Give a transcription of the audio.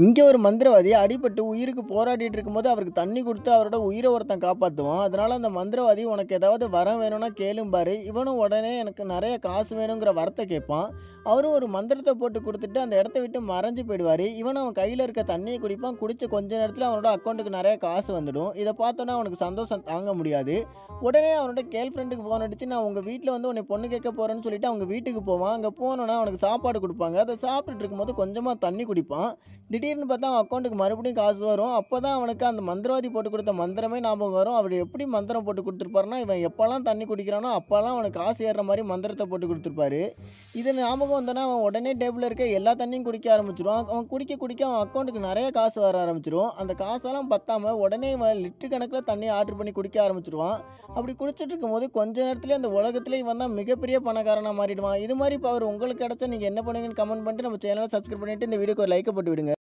இங்கே ஒரு மந்திரவாதி அடிபட்டு உயிருக்கு போராடிட்டு இருக்கும்போது அவருக்கு தண்ணி கொடுத்து அவரோட உயிரை ஒருத்தன் காப்பாற்றுவான். அதனால அந்த மந்திரவாதி உனக்கு ஏதாவது வரம் வேணும்னா கேளும்பாரு. இவனும் உடனே எனக்கு நிறைய காசு வேணுங்கிற வரத்தை கேட்பான். அவரும் ஒரு மந்திரத்தை போட்டு கொடுத்துட்டு அந்த இடத்த விட்டு மறைஞ்சு போயிடுவார். இவனும் அவன் கையில் இருக்க தண்ணியை குடிப்பான். குடிச்ச கொஞ்ச நேரத்தில் அவனோட அக்கௌண்ட்டுக்கு நிறைய காசு வந்துடும். இதை பார்த்தோன்னா அவனுக்கு சந்தோஷம் தாங்க முடியாது. உடனே அவனோட கேர்ள் ஃப்ரெண்டுக்கு ஃபோன் அடிச்சு நான் உங்கள் வீட்டில் வந்து உன்னை பொண்ணு கேட்க போகிறேன்னு சொல்லிட்டு அவங்க வீட்டுக்கு போவான். அங்கே போனோன்னா அவனுக்கு சாப்பாடு கொடுப்பாங்க. அதை சாப்பிட்டுட்டு இருக்கும்போது கொஞ்சமாக தண்ணி குடிப்பான். திடீர்னு பார்த்தா அவன் அக்கௌண்ட்டுக்கு மறுபடியும் காசு வரும். அப்போ தான் அவனுக்கு அந்த மந்திரவாதி போட்டு கொடுத்த மந்திரமே ஞாபகம் வரும். அவர் எப்படி மந்திரம் போட்டு கொடுத்துருப்பாருன்னா, இவன் எப்போலாம் தண்ணி குடிக்கிறானோ அப்போலாம் அவனுக்கு காசு ஏறுற மாதிரி மந்திரத்தை போட்டு கொடுத்துருப்பாரு. இது ஞாபகம் வந்தோன்னா அவன் உடனே டேபிளில் இருக்க எல்லா தண்ணியும் குடிக்க ஆரம்பிச்சிருவான். அவன் குடிக்க குடிக்க அவன் அக்கௌண்ட்டுக்கு நிறைய காசு வர ஆரம்பிச்சிடும். அந்த காசெல்லாம் பத்தாமல் உடனே இவன் லிட்டர் கணக்கில் தண்ணியை ஆர்டர் பண்ணி குடிக்க ஆரம்பிச்சிருவான். அப்படி குடிச்சிட்டு இருக்கும்போது கொஞ்ச நேரத்துலேயே அந்த உலகத்திலே இவன் தான் மிகப்பெரிய பணக்காரனாக மாறிடுவான். இது மாதிரி பவர் உங்களுக்கு கிடச்சா நீங்கள் என்ன பண்ணுவீங்கன்னு கமெண்ட் பண்ணிட்டு நம்ம சேனலை சப்ஸ்கிரைப் பண்ணிவிட்டு இந்த வீடியோக்கு ஒரு லைக்கை போட்டு விடுங்க.